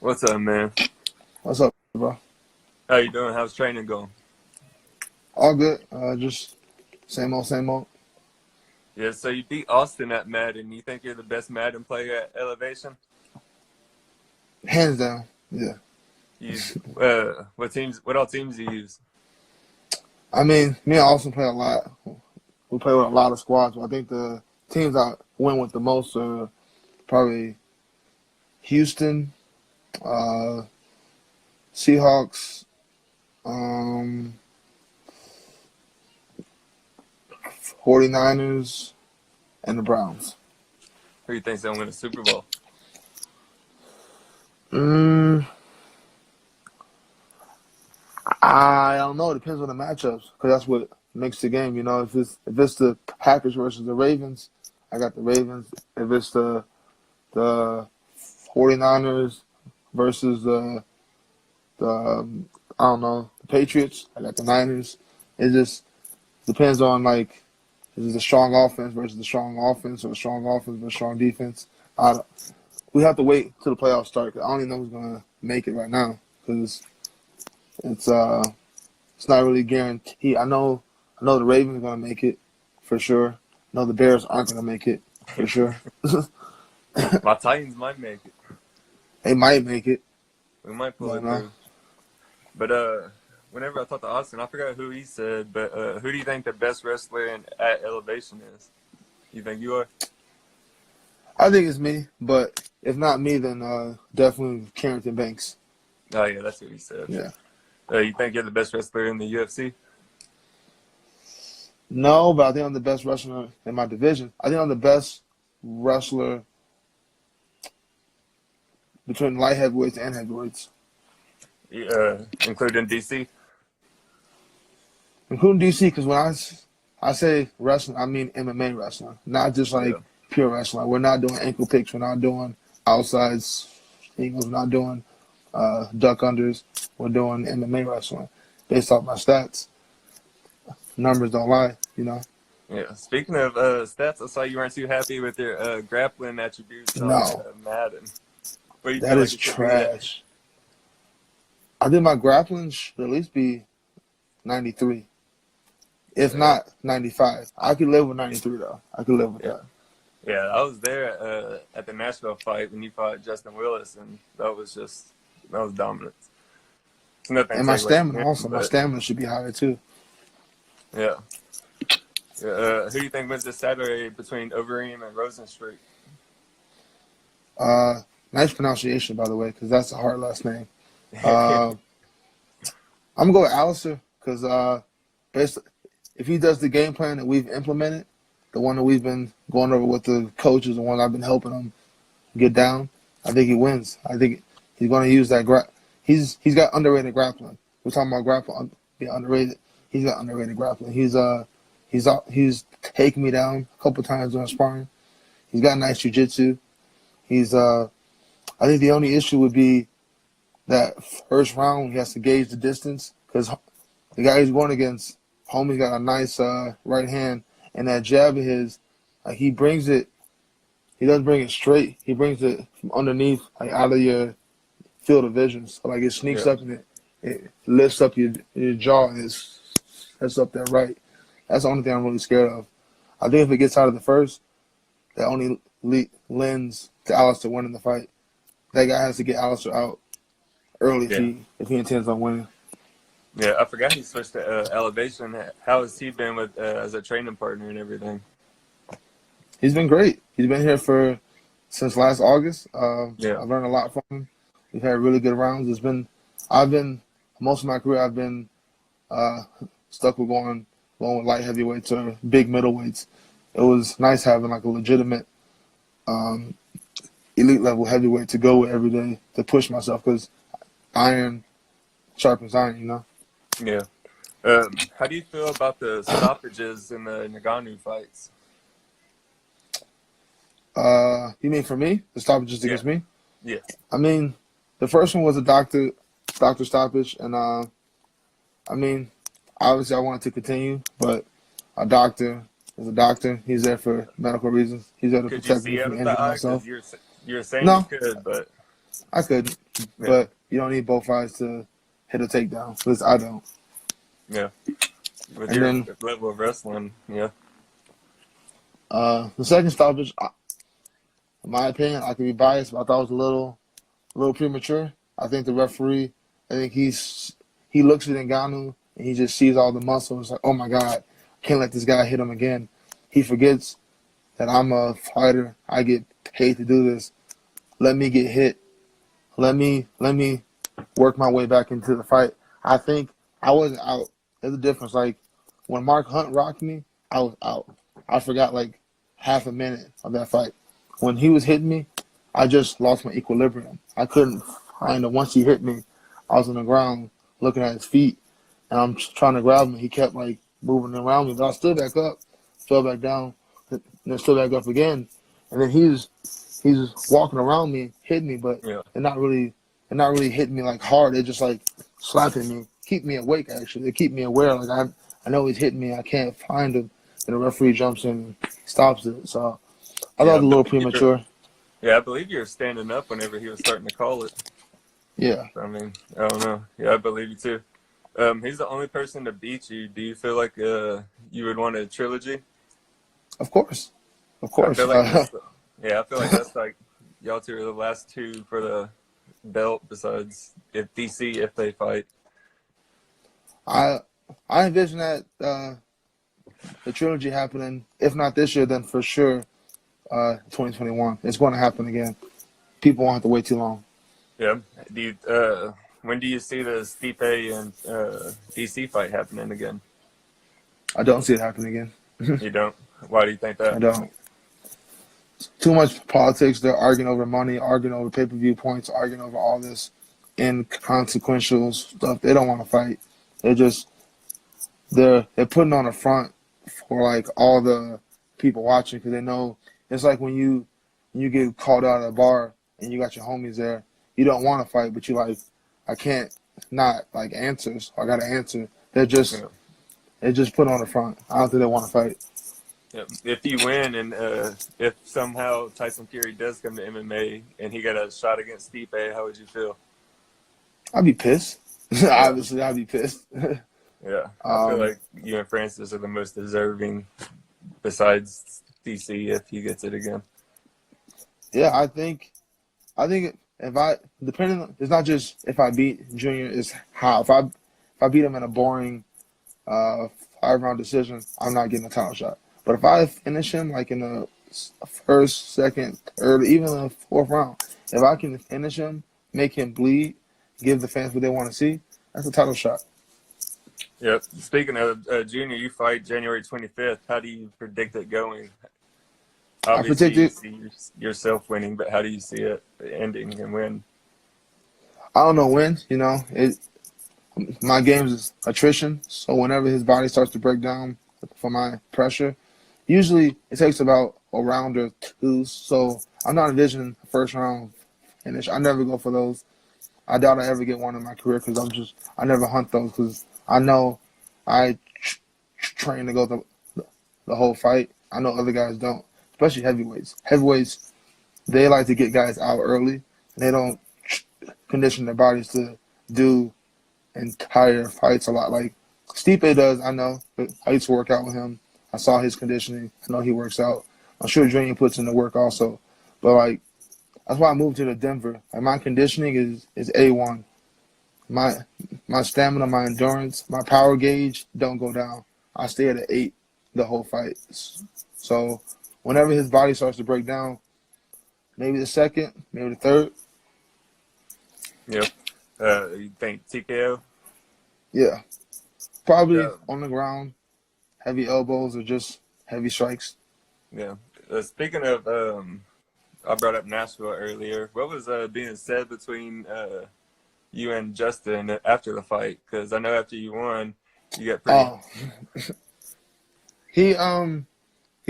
What's up, man? What's up, bro? How you doing? How's training going? All good. Just same old, same old. Yeah, so you beat Austin at Madden. You think you're the best Madden player at Elevation? Hands down. Yeah. You, what all teams do you use? I mean, me and Austin play a lot. We play with a lot of squads. But I think the teams I win with the most are probably Houston, Seahawks, 49ers, and the Browns. Who do you think's gonna win the Super Bowl? I don't know. It depends on the matchups because that's what makes the game. You know, if it's the Packers versus the Ravens, I got the Ravens. If it's the 49ers versus the I don't know, the Patriots, I got the Niners. It just depends on, like, is it a strong offense versus the strong offense or a strong offense versus strong defense. We have to wait till the playoffs start. 'Cause I don't even know who's gonna make it right now because it's not really guaranteed. I know the Ravens are gonna make it for sure. I know the Bears aren't gonna make it for sure. My Titans might make it. They might make it. We might pull I it don't know. through. But whenever I talked to Austin, I forgot who he said. But who do you think the best wrestler at Elevation is? You think you are? I think it's me, but if not me, then definitely Carrington Banks. Oh yeah, that's what he said. Yeah. You think you're the best wrestler in the UFC? No, but I think I'm the best wrestler in my division. I think I'm the best wrestler between light heavyweights and heavyweights. Including DC? Including DC, because when I say wrestling, I mean MMA wrestling, not just like Yeah. pure wrestling. We're not doing ankle picks. We're not doing outside singles. We're not doing duck unders. We're doing MMA wrestling based off my stats. Numbers don't lie, you know. Yeah. Speaking of stats, I saw you weren't too happy with your grappling attributes on No, Madden. What do you that feel like is it should be at? trash. I think my grappling should at least be 93, if Yeah. not 95. I could live with 93 though. I could live with Yeah. that. Yeah, I was there at the Nashville fight when you fought Justin Willis, and that was dominance. It's nothing to And my take away from stamina him, also. My but stamina should be higher too. yeah. Who do you think wins this Saturday between Overeem and Rozenstruik? Nice pronunciation, by the way, because that's a hard last name. Uh, I'm gonna go with Alistair because if he does the game plan that we've implemented, the one that we've been going over with the coaches, the one I've been helping him get down, I think he wins. I think he's going to use that He's got underrated grappling. We're talking about grappling being underrated. He's got underrated grappling. He's taken me down a couple times during sparring. He's got nice jiu-jitsu. I think the only issue would be that first round he has to gauge the distance because the guy he's going against, homie's got a nice right hand, and that jab of his, like he brings it. He doesn't bring it straight. He brings it from underneath, like out of your field of vision. So like it sneaks Yeah. up and it lifts up your jaw and it sets up that right. That's the only thing I'm really scared of. I think if it gets out of the first, that only lends to Alistair winning the fight. That guy has to get Alistair out early Yeah. if he intends on winning. Yeah, I forgot he switched to Elevation. How has he been with as a training partner and everything? He's been great. He's been here since last August. Yeah. I've learned a lot from him. We've had really good rounds. Most of my career I've been stuck with going with light heavyweights or big middleweights. It was nice having like a legitimate elite level heavyweight to go with every day to push myself because iron sharpens iron, you know. Yeah. How do you feel about the stoppages in the Nagano fights? You mean for me? The stoppages against me? Yeah. I mean, the first one was a doctor stoppage, and I mean, obviously I wanted to continue, but a doctor is a doctor. He's there for medical reasons. He's there to Could you protect me see out from of the injuring eye? myself. Because you're saying you No, could, but I couldn't, Yeah. but you don't need both eyes to hit a takedown. At least I don't. Yeah. With And your then level of wrestling, yeah. the second stoppage, in my opinion, I could be biased, but I thought it was a little premature. I think the referee, I think he looks at Ngannou and he just sees all the muscles. Like, oh my God, can't let this guy hit him again. He forgets that I'm a fighter. I get paid to do this. Let me get hit. Let me work my way back into the fight. I think I wasn't out. There's a difference. Like when Mark Hunt rocked me, I was out. I forgot like half a minute of that fight. When he was hitting me, I just lost my equilibrium. I couldn't find him. Once he hit me, I was on the ground looking at his feet, and I'm trying to grab him. He kept like moving around me, but I stood back up, fell back down, and then stood back up again. And then he's walking around me, hitting me, but Yeah. they're not really hitting me like hard. They're just like slapping me, keep me awake. Actually, they keep me aware. Like I know he's hitting me. I can't find him, and the referee jumps in and stops it. So I thought it was a little premature. Yeah, I believe you were standing up whenever he was starting to call it. Yeah. I mean, I don't know. Yeah, I believe you too. He's the only person to beat you. Do you feel like you would want a trilogy? Of course. Of I course. feel like that's I feel like that's like y'all two are the last two for the belt besides if DC if they fight. I envision that the trilogy happening. If not this year, then for sure 2021. It's going to happen again. People won't have to wait too long. Yeah. Do you, when do you see the Stipe and DC fight happening again? I don't see it happening again. You don't? Why do you think that? I don't. Too much politics. They're arguing over money, arguing over pay-per-view points, arguing over all this inconsequential stuff. They don't want to fight. They're putting on a front for like all the people watching because they know it's like when you get called out at a bar and you got your homies there. You don't want to fight, but you like, I can't not like answer. So I got to answer. They just put on the front. I don't think they want to fight. Yeah. If you win and if somehow Tyson Fury does come to MMA and he got a shot against Stipe, how would you feel? I'd be pissed. Obviously, I'd be pissed. Yeah, I feel like you and Francis are the most deserving besides DC if he gets it again. Yeah, I think if I depending on, it's not just if I beat Junior, it's how if I beat him in a boring 5-round decision, I'm not getting a title shot. But if I finish him like in the first, second, third, even the fourth round, if I can finish him, make him bleed, give the fans what they want to see, that's a title shot. Yep. Speaking of Junior, you fight January 25th. How do you predict it going? Obviously, you see yourself winning, but how do you see it ending and when? I don't know when. You know, my games is attrition. So whenever his body starts to break down from my pressure, usually it takes about a round or two. So I'm not envisioning the first round finish. I never go for those. I doubt I ever get one in my career because I never hunt those because I know I train to go the whole fight. I know other guys don't, especially heavyweights. Heavyweights, they like to get guys out early, and they don't condition their bodies to do entire fights a lot. Like Stipe does, I know. I used to work out with him. I saw his conditioning. I know he works out. I'm sure Junior puts in the work also. But, like, that's why I moved to Denver. Like, my conditioning is A1. My stamina, my endurance, my power gauge don't go down. I stay at an 8 the whole fight. So whenever his body starts to break down, maybe the second, maybe the third. Yep. You think TKO? Yeah. Probably on the ground, heavy elbows or just heavy strikes. Yeah. Speaking of, I brought up Nashville earlier. What was being said between you and Justin after the fight? Because I know after you won, you got pretty. He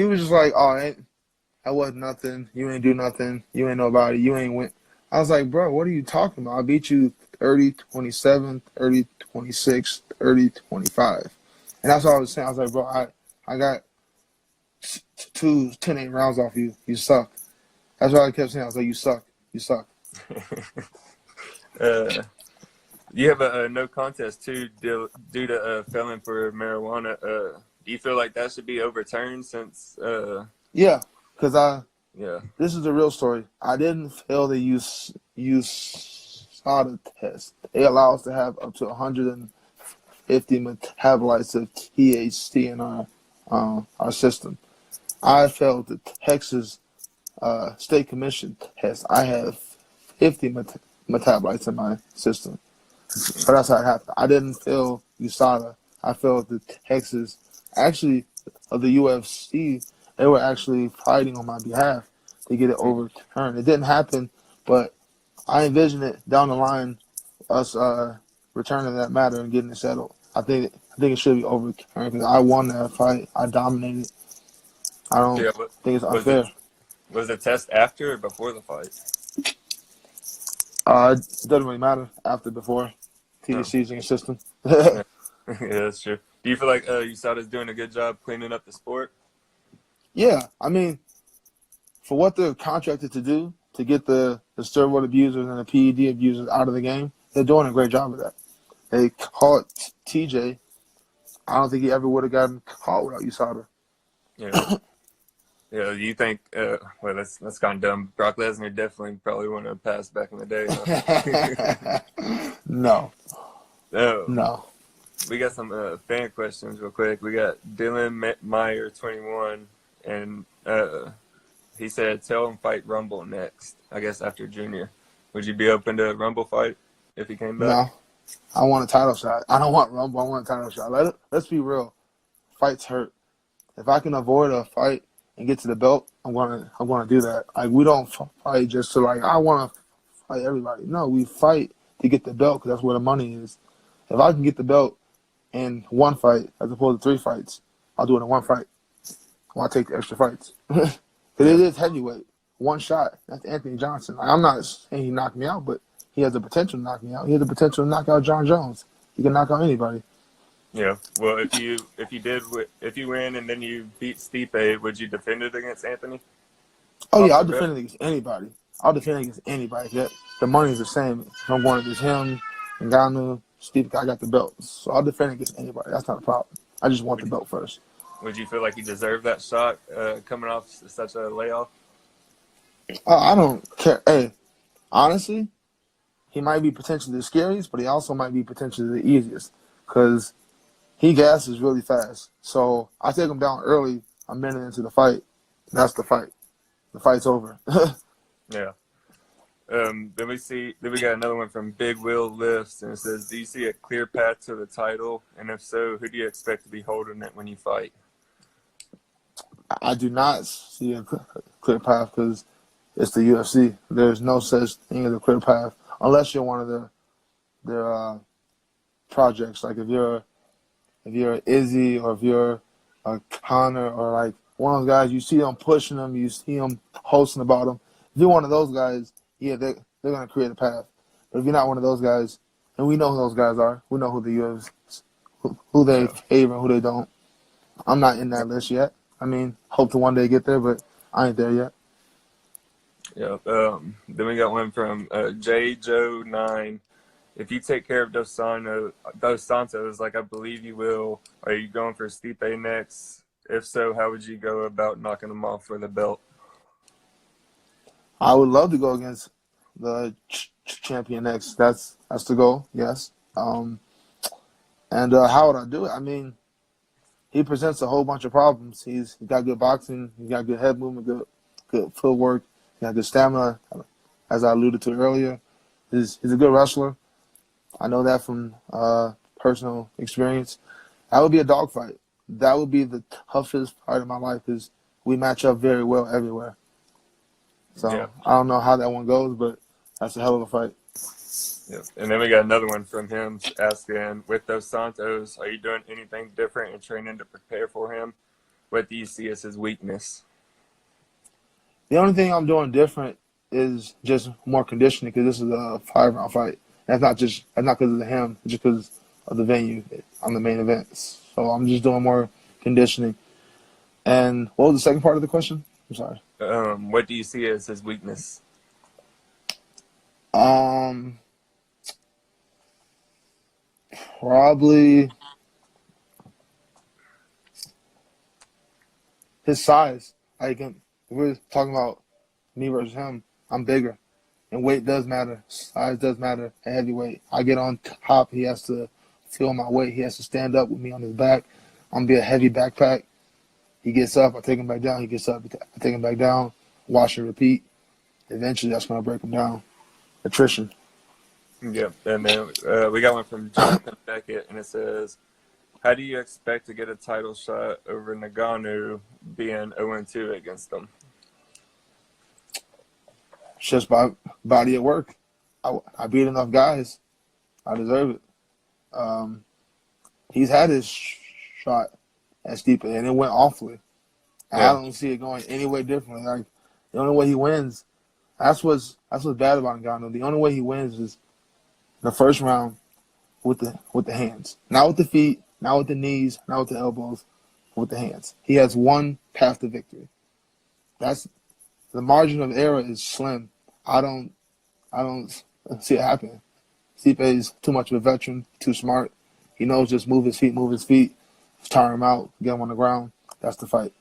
was just like, oh, that wasn't nothing. You ain't do nothing. You ain't nobody. You ain't win. I was like, bro, what are you talking about? I beat you 30-27, 30-26, 30-25. And that's what I was saying. I was like, bro, I got 10-8 rounds off you. You suck. That's what I kept saying. I was like, you suck. You suck. You have a no contest too due to felon for marijuana. Do you feel like that should be overturned since? Yeah, because Yeah. this is the real story. I didn't fail the USADA test. They allow us to have up to 150 metabolites of THC in our system. I failed the Texas State Commission test. I have 50 metabolites in my system. So that's how it happened. I didn't fail USADA. I failed the Texas. Actually, of the UFC, they were actually fighting on my behalf to get it overturned. It didn't happen, but I envision it down the line, us returning that matter and getting it settled. I think it should be overturned because I won that fight. I dominated. I don't Yeah. think it's Was unfair. the test after or before the fight? It doesn't really matter after, before. No. THC's in your system. Yeah. Yeah, that's true. Do you feel like USADA's doing a good job cleaning up the sport? Yeah, I mean, for what they're contracted to do, to get the steroid abusers and the PED abusers out of the game, they're doing a great job of that. They caught TJ. I don't think he ever would have gotten caught without USADA. Yeah. Yeah. You think? Well, that's kind of dumb. Brock Lesnar definitely probably wouldn't have passed back in the day. Huh? No. Um, No. we got some fan questions real quick. We got Dylan Meyer, 21, and he said, "Tell him fight Rumble next. I guess after Junior. Would you be open to a Rumble fight if he came back?" No. I want a title shot. I don't want Rumble. I want a title shot. Let's be real. Fights hurt. If I can avoid a fight and get to the belt, I'm gonna do that. Like, we don't fight just to, like, I want to fight everybody. No, we fight to get the belt because that's where the money is. If I can get the belt in one fight as opposed to 3 fights, I'll do it in one fight. I'll take the extra fights. Because it is heavyweight. One shot. That's Anthony Johnson. Like, I'm not saying he knocked me out, but he has the potential to knock me out. He has the potential to knock out John Jones. He can knock out anybody. Yeah. Well, if you win and then you beat Stipe, would you defend it against Anthony? Oh, yeah, Off I'll the defend rip? it against anybody. I'll defend it against anybody. The money's the same. If I'm going against him, Ngannou, Steve, I got the belt. So I'll defend it against anybody. That's not a problem. I just want the belt first. Would you feel like you deserved that shot coming off such a layoff? I don't care. Hey, honestly, he might be potentially the scariest, but he also might be potentially the easiest because he gasses really fast. So I take him down early, a minute into the fight. That's the fight. The fight's over. Yeah. Then we got another one from Big Will Lifts, and it says, "Do you see a clear path to the title? And if so, who do you expect to be holding it when you fight?" I do not see a clear path because it's the UFC. There's no such thing as a clear path unless you're one of their projects. Like if you're Izzy or if you're a Connor or like one of those guys, you see them pushing them, you see them posting about them. If you're one of those guys, yeah, they're gonna create a path. But if you're not one of those guys, and we know who those guys are, we know who the UFC, who they Yeah. favor, who they don't. I'm not in that list yet. I mean, hope to one day get there, but I ain't there yet. Yeah. Then we got one from J Joe 9. If you take care of Dos Santos, like I believe you will, are you going for Stipe next? If so, how would you go about knocking him off for the belt? I would love to go against the champion next. That's the goal. Yes. And how would I do it? I mean, he presents a whole bunch of problems. He's got good boxing. He's got good head movement, good footwork. He got good stamina, as I alluded to earlier. He's a good wrestler. I know that from personal experience. That would be a dogfight. That would be the toughest fight of my life because we match up very well everywhere. So Yeah. I don't know how that one goes, but that's a hell of a fight. Yeah. And then we got another one from him asking, with Dos Santos, are you doing anything different in training to prepare for him? What do you see as his weakness? The only thing I'm doing different is just more conditioning because this is a 5-round fight. That's not because of him, it's just because of the venue. I'm the main event. So I'm just doing more conditioning. And what was the second part of the question? I'm sorry. What do you see as his weakness? Um, Probably his size. Like, if we're talking about me versus him, I'm bigger. And weight does matter. Size does matter at heavyweight. I get on top. He has to feel my weight. He has to stand up with me on his back. I'm going to be a heavy backpack. He gets up. I take him back down. He gets up. I take him back down. Watch and repeat. Eventually, that's going to break him down. Attrition. Yep. And then we got one from Jonathan Beckett, and it says, how do you expect to get a title shot over Ngannou being 0-2 against him? It's just by body of work. I beat enough guys. I deserve it. He's had his shot at Stipe, and it went awfully. Yeah. I don't see it going any way differently. Like, the only way he wins, that's what's bad about Ngannou. The only way he wins is the first round with the hands, not with the feet, not with the knees, not with the elbows, with the hands. He has one path to victory. That's the margin of error is slim. I don't see it happening. Stipe is too much of a veteran, too smart. He knows just move his feet, tire him out, get him on the ground. That's the fight.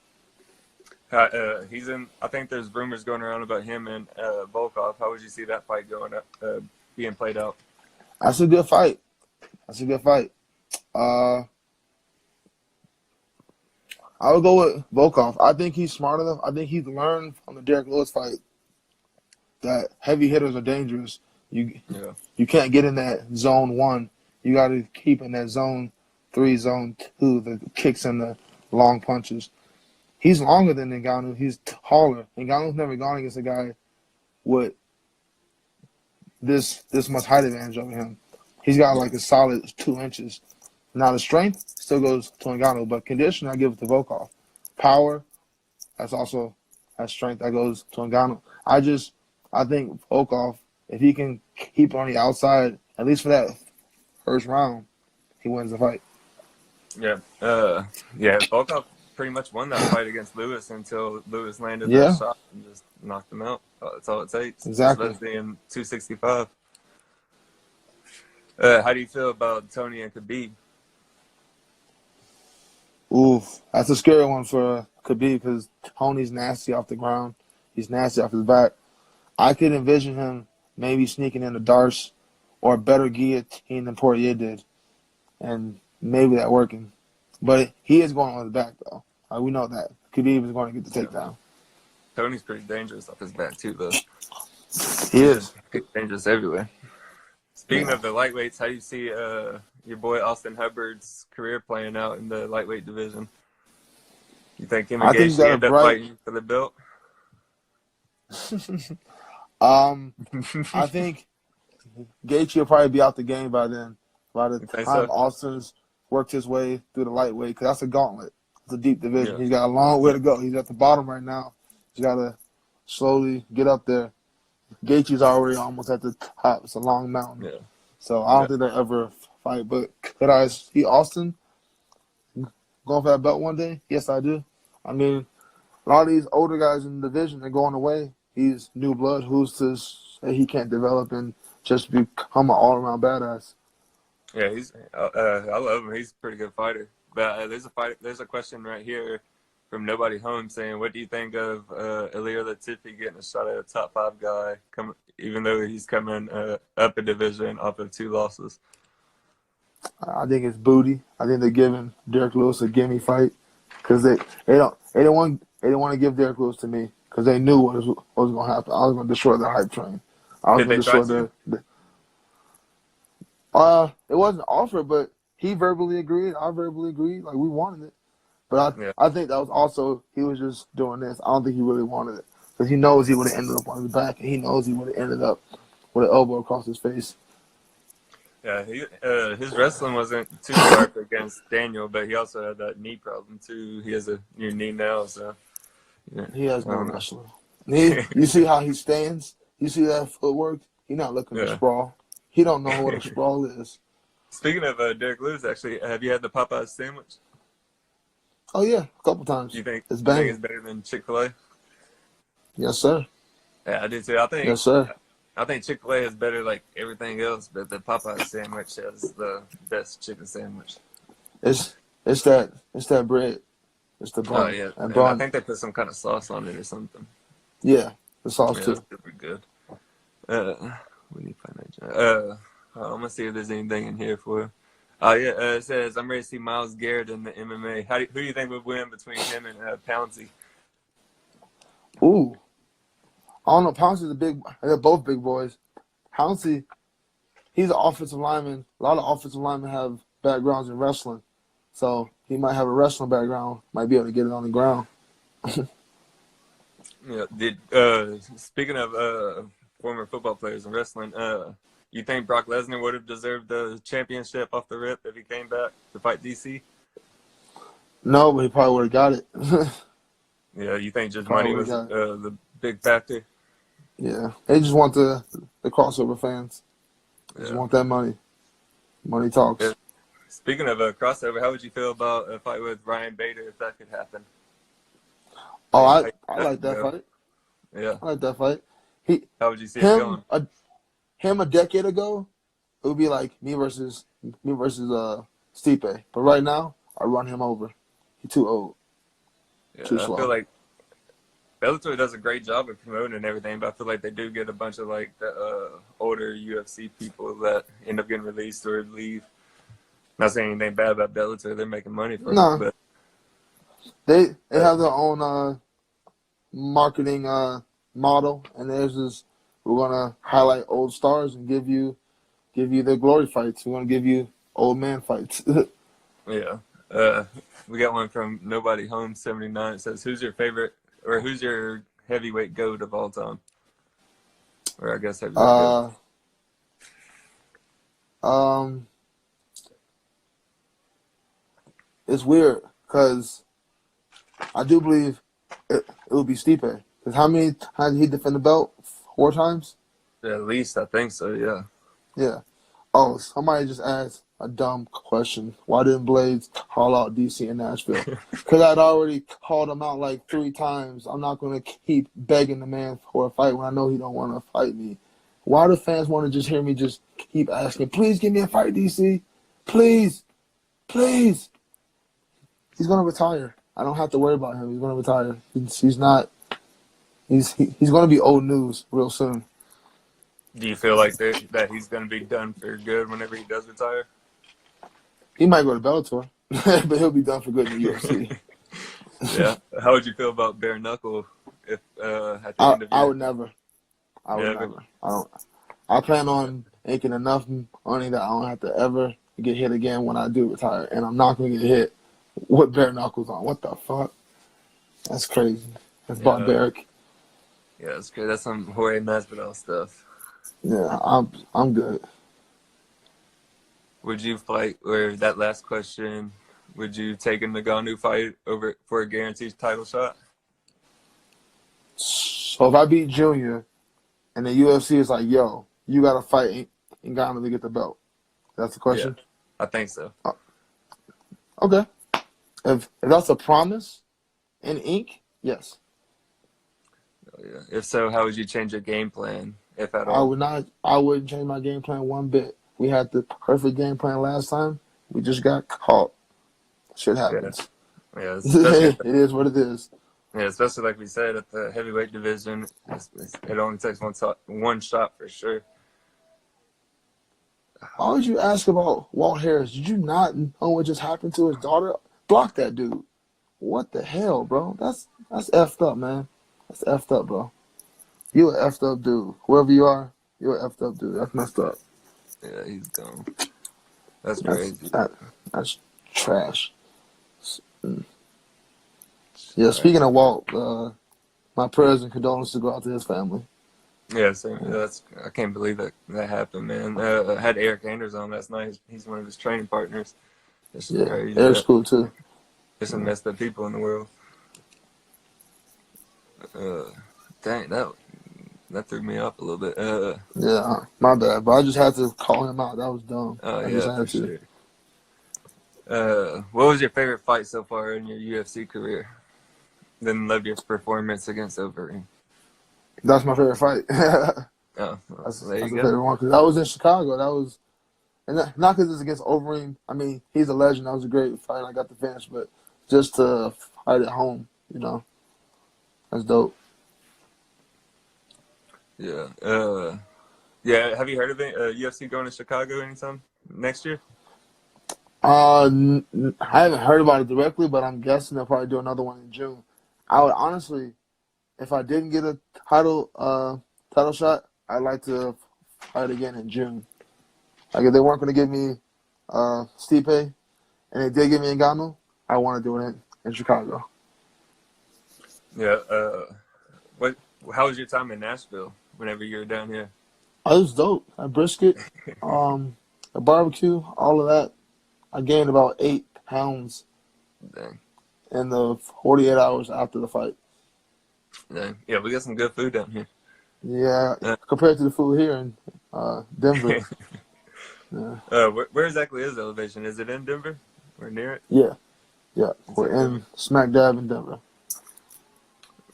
He's in. I think there's rumors going around about him and Volkov. How would you see that fight going up, being played out? That's a good fight. I would go with Volkov. I think he's smart enough. I think he's learned from the Derek Lewis fight that heavy hitters are dangerous. You can't get in that zone 1. You got to keep in that zone 3, zone 2, the kicks and the long punches. He's longer than Ngannou. He's taller. Ngannou's never gone against a guy with this much height advantage over him. He's got like a solid 2 inches. Now the strength still goes to Ngannou, but condition I give it to Volkov. Power, that's strength that goes to Ngannou. I think Volkov, if he can keep on the outside, at least for that first round, he wins the fight. Yeah. Volkov pretty much won that fight against Lewis until Lewis landed that shot and just knocked him out. That's all it takes. Exactly. It's being 265. How do you feel about Tony and Khabib? Oof, that's a scary one for Khabib because Tony's nasty off the ground. He's nasty off his back. I could envision him maybe sneaking into Darce or a better guillotine than Poirier did, and maybe that working. But he is going on his back, though. We know that. Khabib is going to get the takedown. Tony's pretty dangerous off his back, too, though. He is. He's dangerous everywhere. Speaking of the lightweights, how do you see your boy Austin Hubbard's career playing out in the lightweight division? You think him and Gaethje end up fighting for the belt? I think Gaethje will probably be out the game by then. By the time Austin's worked his way through the lightweight, because that's a gauntlet. It's a deep division. Yeah. He's got a long way to go. He's at the bottom right now. He's got to slowly get up there. Gaethje's already almost at the top. It's a long mountain. Yeah. So I don't think they'll ever fight. But could I see Austin going for that belt one day? Yes, I do. I mean, a lot of these older guys in the division are going away. He's new blood. Who's to say he can't develop and just become an all-around badass? Yeah, I love him. He's a pretty good fighter. But there's a question right here from Nobody Home saying, what do you think of Ilir Latifi getting a shot at a top 5 guy, even though he's coming up a division off of 2 losses? I think it's booty. I think they're giving Derek Lewis a gimme fight because they didn't want to give Derek Lewis to me because they knew what was going to happen. I was going to destroy the hype train. I was going to destroy it wasn't offered, but he verbally agreed. I verbally agreed. Like, we wanted it. But I think that was also, he was just doing this. I don't think he really wanted it. Because he knows he would have ended up on his back, and he knows he would have ended up with an elbow across his face. Yeah, his wrestling wasn't too sharp against Daniel, but he also had that knee problem, too. He has a new knee now, so. Yeah. He has no wrestling. You see how he stands? You see that footwork? He's not looking to sprawl. He don't know what a sprawl is. Speaking of Derek Lewis, actually, have you had the Popeyes sandwich? Oh, yeah, a couple times. You think it's better than Chick-fil-A? Yes, sir. Yeah, I do too. Yes, sir. I think Chick-fil-A is better like everything else, but the Popeye sandwich has the best chicken sandwich. It's that bread. It's the Oh bun. yeah, And and I bun. think they put some kind of sauce on it or something. Yeah, the sauce Yeah, too. that's super good. We need to find that. I'm gonna see if there's anything in here for you. Oh yeah, it says I'm ready to see Myles Garrett in the MMA. Who do you think would win between him and Pouncey? Ooh, I don't know. Pouncey's a big. They're both big boys. Pouncey, he's an offensive lineman. A lot of offensive linemen have backgrounds in wrestling, so he might have a wrestling background. Might be able to get it on the ground. Yeah. Speaking of former football players in wrestling, you think Brock Lesnar would have deserved the championship off the rip if he came back to fight DC? No, but he probably would have got it. Yeah, you think just Probably money would've was got it. the big factor? Yeah, they just want the crossover fans. They just Yeah. want that money. Money talks. Yeah. Speaking of a crossover, how would you feel about a fight with Ryan Bader if that could happen? Oh, How I like that fight. Yeah. I like that fight. How would you see it Him going? him a decade ago, it would be like me versus Stipe. But right now, I run him over. He's too old. Yeah, Too I slow. feel like Bellator does a great job of promoting and everything, but I feel like they do get a bunch of like the older UFC people that end up getting released or leave. Not saying anything bad about Bellator; they're making money from it. No, But they have their own marketing model, and there's this. We're gonna highlight old stars and give you their glory fights. We're gonna give you old man fights. yeah, we got one from Nobody Home 79. It says, "Who's your favorite or who's your heavyweight goat of all time?" Or I guess heavyweight goat. Um, it's weird because I do believe it will be Stipe. Because how many times did he defend the belt? 4 times? Yeah, at least I think so. Yeah. Yeah. Oh, somebody just asked a dumb question. Why didn't Blaydes call out DC and Nashville? Because I'd already called him out like 3 times. I'm not going to keep begging the man for a fight when I know he don't want to fight me. Why do fans want to just hear me just keep asking, please give me a fight, DC? Please. Please. He's going to retire. I don't have to worry about him. He's going to retire. He's going to be old news real soon. Do you feel like that he's going to be done for good whenever he does retire? He might go to Bellator, but he'll be done for good in the UFC. Yeah. How would you feel about bare knuckle if at the end of I your would never. I would Never. never. I don't. I plan on making enough money that I don't have to ever get hit again when I do retire, and I'm not going to get hit with bare knuckles on. What the fuck? That's crazy. That's barbaric. Yeah, that's good. That's some Jorge Masvidal stuff. Yeah, I'm good. Would you fight, or that last question, would you take a Ngannou fight over for a guaranteed title shot? So if I beat Junior, and the UFC is like, yo, you got to fight Ngannou to get the belt. That's the question? Yeah, I think so. Okay. If that's a promise in ink, yes. Oh, yeah. If so, how would you change your game plan, if at I all? would not. I wouldn't change my game plan one bit. We had the perfect game plan last time. We just got caught. Shit happens. Yeah, especially It is what it is. yeah, especially like we said at the heavyweight division, it only takes one shot for sure. Why would you ask about Walt Harris? Did you not know what just happened to his daughter? Block that dude. What the hell, bro? That's effed up, man. That's effed up, bro. You an effed up dude. Whoever you are, you're an effed up dude. That's messed up. Yeah, he's gone. That's crazy. That's trash. Yeah, speaking of Walt, my prayers and condolences go out to his family. Yeah, same. I can't believe that happened, man. I had Eric Anders on last night. He's one of his training partners. It's Yeah, crazy. Eric's cool too. There's some messed up people in the world. Dang, that threw me off a little bit. Yeah, my bad, but I just had to call him out. That was dumb. Oh I just yeah, had for to. sure. What was your favorite fight so far in your UFC career? Then love your performance against Overeem. That's my favorite fight. Oh, well, That's there that's you the go. favorite one because that was in Chicago. That was and not because it's against Overeem. I mean, he's a legend. That was a great fight. I got the finish, but just to fight at home, that's dope. Yeah. Yeah. Have you heard of it? UFC going to Chicago anytime next year? I haven't heard about it directly, but I'm guessing they'll probably do another one in June. I would honestly, if I didn't get a title shot, I'd like to fight again in June. Like if they weren't going to give me Stipe and they did give me Ngannou, I want to do it in Chicago. Yeah. What? How was your time in Nashville? Whenever you were down here. Oh, it was dope. A brisket, a barbecue, all of that. I gained about 8 pounds Dang. in the 48 hours after the fight. Dang. Yeah, we got some good food down here. Yeah, Uh, compared to the food here in Denver. Yeah, where exactly is Elevation? Is it in Denver? Or near it? yeah, yeah. It's We're in Denver. in smack dab in Denver.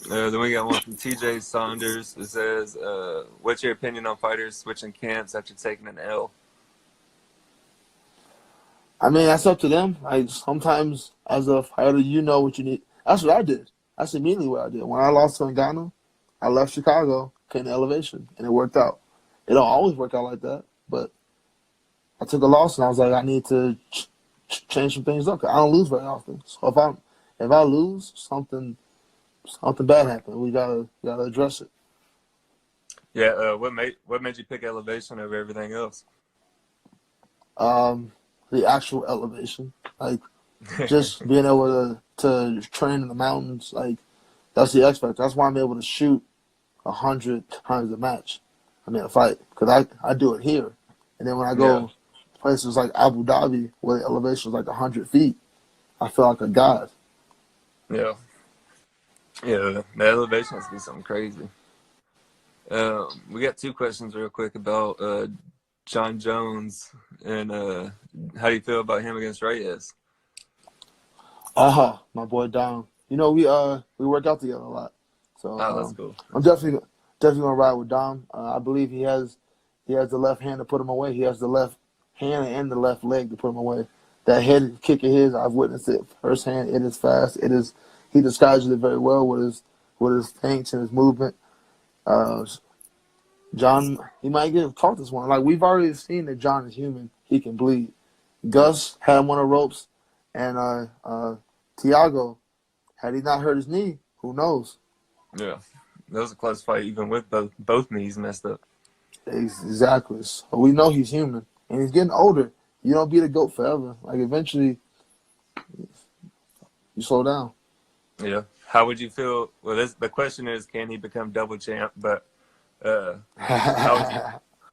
Then we got one from TJ Saunders. It says, "What's your opinion on fighters switching camps after taking an L?" I mean, that's up to them. Like sometimes, as a fighter, you know what you need. That's what I did. That's immediately what I did. When I lost to Ngannou, I left Chicago, came to Elevation, and it worked out. It don't always work out like that, but I took a loss, and I was like, I need to change some things up. 'Cause I don't lose very often. So if I lose, something bad happened. We gotta address it. Yeah. What made you pick Elevation over everything else? The actual elevation, like just being able to train in the mountains, like that's the X factor. That's why I'm able to shoot 100 times a match. I mean, a fight because I do it here, and then when I Yeah. go places like Abu Dhabi where the elevation is like 100 feet, I feel like a god. Yeah. Yeah. The Elevation has to be something crazy. We got two questions real quick about John Jones and how do you feel about him against Reyes? My boy Dom. We work out together a lot, so Oh, that's cool. I'm definitely gonna ride with Dom. I believe he has the left hand to put him away. He has the left hand and the left leg to put him away. That head kick of his, I've witnessed it firsthand. It is fast. It is. He disguises it very well with his feints and his movement. Uh, John, he might get caught this one. Like we've already seen that John is human. He can bleed. Gus had him on the ropes, and Tiago, had he not hurt his knee, who knows? Yeah, that was a close fight, even with both knees messed up. Exactly. So we know he's human, and he's getting older. You don't be the GOAT forever. Like eventually, you slow down. Yeah. How would you feel? Well, the question is, can he become double champ? But how would you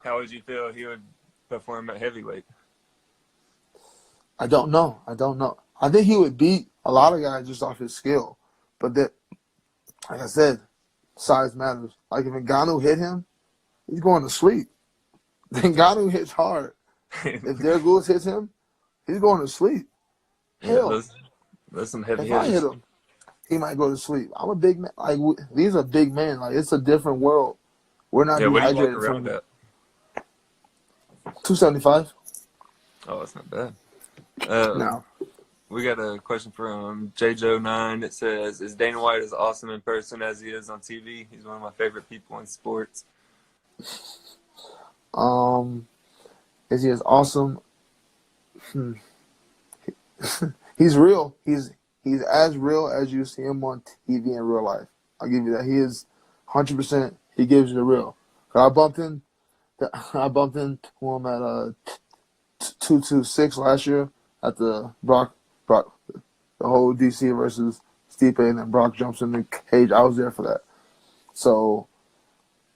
how would you feel he would perform at heavyweight? I don't know. I think he would beat a lot of guys just off his skill, but that, like I said, size matters. Like if Ngannou hit him, he's going to sleep. Ngannou hits hard. If Derek Lewis hits him, he's going to sleep. Yeah, Hell, those some heavy if I hit hitters. him, he might go to sleep. I'm a big man. Like these are big men. Like it's a different world. We're not Yeah, what do you walk dehydrated around from at? 275. Oh, that's not bad. Uh, No, we got a question from JJo9. It says, "Is Dana White as awesome in person as he is on TV? He's one of my favorite people in sports." is he as awesome? He's real. He's as real as you see him on TV in real life. I'll give you that. He is 100%. He gives you the real. I bumped into him at 226 last year at the Brock, the whole DC versus Stipe, and then Brock jumps in the cage. I was there for that. So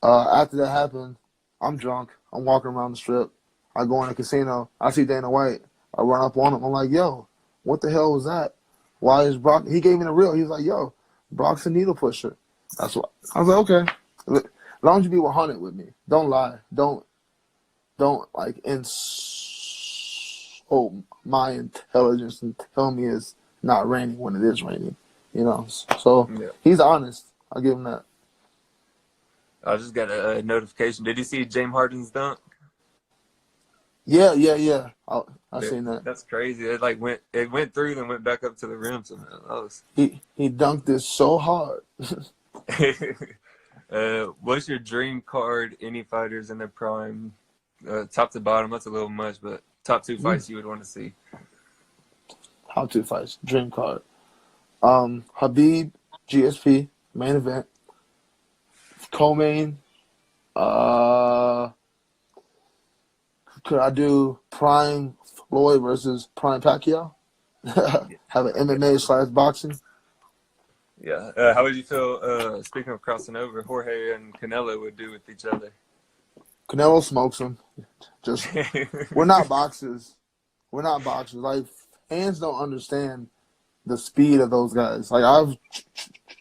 after that happened, I'm drunk. I'm walking around the strip. I go in the casino. I see Dana White. I run up on him. I'm like, yo, what the hell was that? Why is Brock? He gave me the real. He was like, yo, Brock's a needle pusher. That's what. I was like, okay. As long as you be 100 with me. Don't lie. Don't like insult my intelligence and tell me it's not raining when it is raining. So Yeah. he's honest. I'll give him that. I just got a notification. Did you see James Harden's dunk? Yeah. I seen that. That's crazy. It went through, then went back up to the rim somehow. That was... He dunked it so hard. What's your dream card? Any fighters in their prime, top to bottom? That's a little much, but top 2 fights you would want to see. Top 2 fights, dream card. Habib, GSP, main event. Co-main. Could I do Prime Floyd versus Prime Pacquiao? Have an MMA / boxing. Yeah. How would you feel, speaking of crossing over, Jorge and Canelo would do with each other? Canelo smokes him. Just we're not boxers. Like, fans don't understand the speed of those guys. Like, I've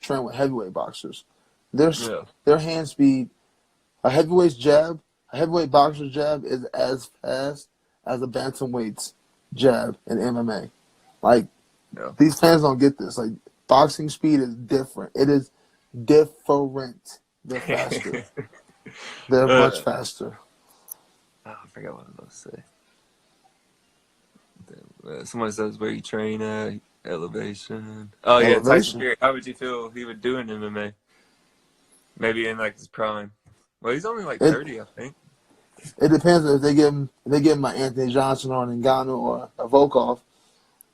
trained with heavyweight boxers. Their hand speed, a heavyweight boxer's jab is as fast as a bantamweight's jab in MMA. Like, these fans don't get this. Like, boxing speed is different. It is different. They're faster. They're much faster. Oh, I forgot what I was about to say. Someone says where you train at, elevation. Oh, yeah, Tyson Fury. How would you feel he would do in MMA? Maybe in, like, his prime. Well, he's only, like, 30, I think. It depends if they give him my Anthony Johnson or an Ngannou or a Volkov.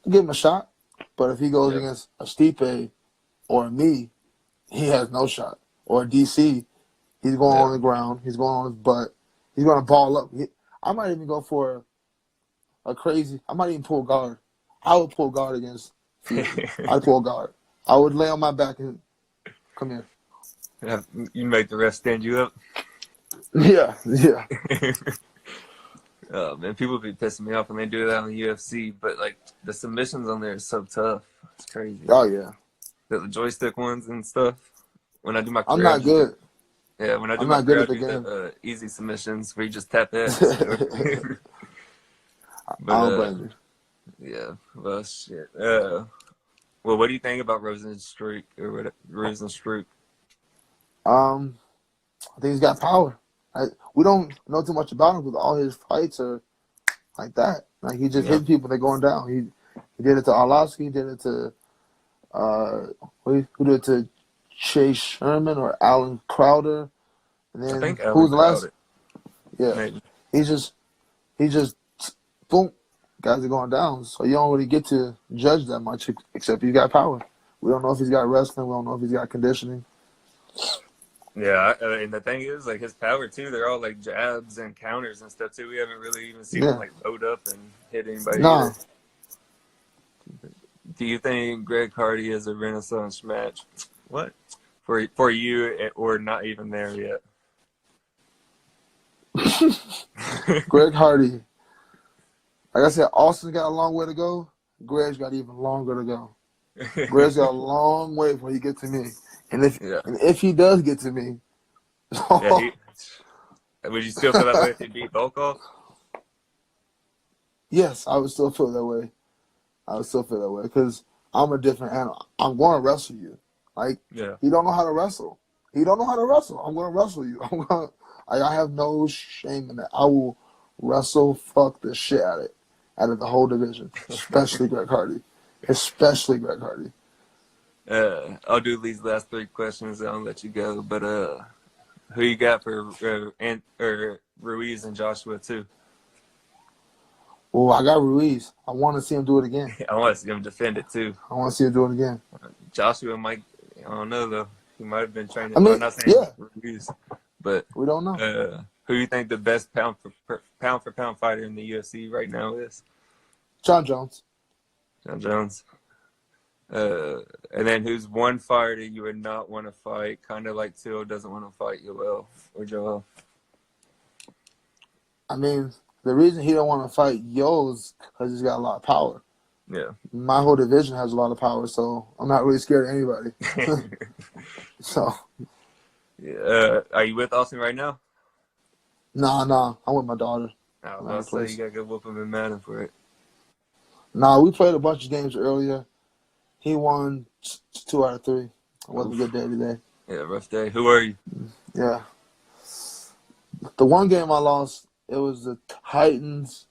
Give him a shot. But if he goes against a Stipe or me, he has no shot. Or DC, he's going on the ground. He's going on his butt. He's going to ball up. I might even go for I might even pull guard. I would pull guard against Fury. I'd pull guard. I would lay on my back and come here. You make the rest stand you up? Yeah. Oh, man, people be pissing me off when they do that on the UFC, but, like, the submissions on there are so tough. It's crazy. Oh, yeah. The joystick ones and stuff. When I do my career, I'm not good. Yeah, when I do my career, I do the easy submissions where you just tap X. But, I don't blame you. Yeah, well, shit. Well, what do you think about Rozenstruik or what? Rozenstruik? I think he's got power. We don't know too much about him because all his fights are like that. Like, he just hit people, they're going down. He did it to Arlovsky, did it to who did it to Chase Sherman or Alan Crowder, and then I think who's the last? Yeah, maybe. He just boom, guys are going down. So you don't really get to judge that much, except he's got power. We don't know if he's got wrestling. We don't know if he's got conditioning. Yeah, I mean, the thing is, like, his power, too, they're all, like, jabs and counters and stuff, too. We haven't really even seen him, like, load up and hit anybody. No. Do you think Greg Hardy is a renaissance match? What? For you, or not even there yet? Greg Hardy. Like I said, Austin's got a long way to go. Greg's got even longer to go. Greg's got a long way before he gets to me. And if he does get to me, would you still feel that way if he beat Volkov? Yes, I would still feel that way. Because I'm a different animal. I'm going to wrestle you. Like, he don't know how to wrestle. I'm going to wrestle you. I have no shame in that. I will wrestle fuck the shit out of the whole division, especially Greg Hardy. I'll do these last 3 questions and I'll let you go. But who you got for Ruiz and Joshua too? Well, I got Ruiz. I want to see him do it again. I want to see him defend it too. I want to see him do it again. Joshua might. I don't know though. He might have been training. I mean, I'm not saying Ruiz, but we don't know. Who you think the best pound for pound fighter in the UFC right now is? John Jones. And then who's one fighter you would not want to fight? Kind of like Till doesn't want to fight Yoel or Joel. I mean, the reason he don't want to fight Yoel is because he's got a lot of power. Yeah. My whole division has a lot of power, so I'm not really scared of anybody. So. Yeah. Are you with Austin right now? Nah. I'm with my daughter. I was about to say, you got to go whoop him in Madden for it. Nah, we played a bunch of games earlier. He won 2 out of 3. It wasn't a good day today. Yeah, rough day. Who are you? Yeah. The one game I lost, it was the Titans.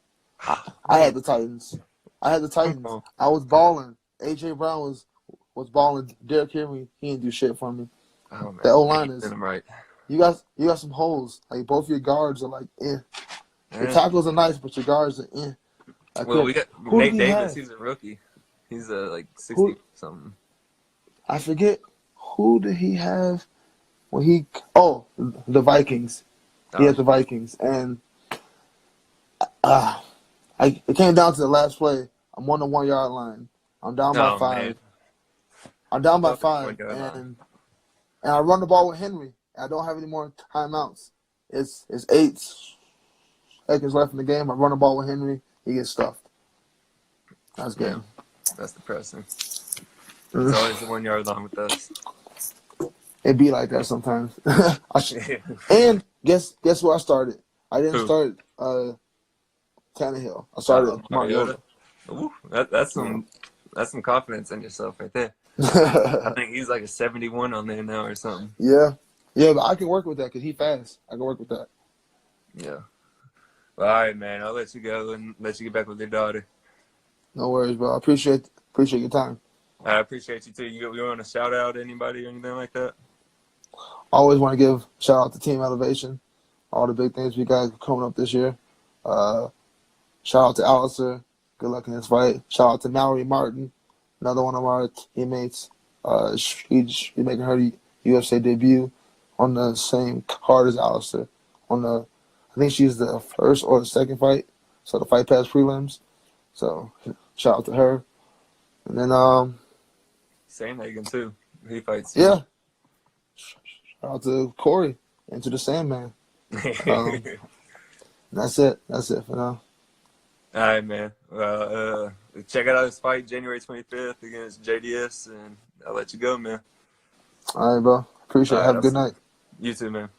I had the Titans. I was balling. A.J. Brown was balling. Derrick Henry, he didn't do shit for me. Oh, man. The O-line is. Right. You got some holes. Like, both your guards are like, eh. Your Yeah. tackles are nice, but your guards are eh. Like, Well, we got who Nate did he Davis. have? He's a rookie. He's like 60-something. I forget. Who did he have when he – oh, the Vikings. He had the Vikings. And it came down to the last play. I'm on the 1 yard line. I'm down by 5. Man. I'm down by Oh, 5. And I run the ball with Henry. I don't have any more timeouts. It's 8 seconds left in the game. I run the ball with Henry. He gets stuffed. That's game. That's depressing. It's always the 1 yard line with us. It be like that sometimes. And guess where I started? I didn't start Tannehill. I started Mariota. Ooh, that's some confidence in yourself right there. I think he's like a 71 on there now or something. Yeah, but I can work with that because he's fast. I can work with that. Yeah. Well, all right, man. I'll let you go and let you get back with your daughter. No worries, bro. I appreciate your time. I appreciate you too. You want to shout out anybody or anything like that? I always want to give shout out to Team Elevation, all the big things we got coming up this year. Shout out to Alistair. Good luck in this fight. Shout out to Mallory Martin, another one of our teammates. She's making her UFC debut on the same card as Alistair. I think she's the first or the second fight. So the fight pass prelims. So shout out to her. And then Sandhagen too. He fights. Yeah. Shout out to Corey and to the Sandman. That's it for now. All right, man. Well, check out his fight January 25th against JDS, and I'll let you go, man. All right, bro. Appreciate it. Have a good night. You too, man.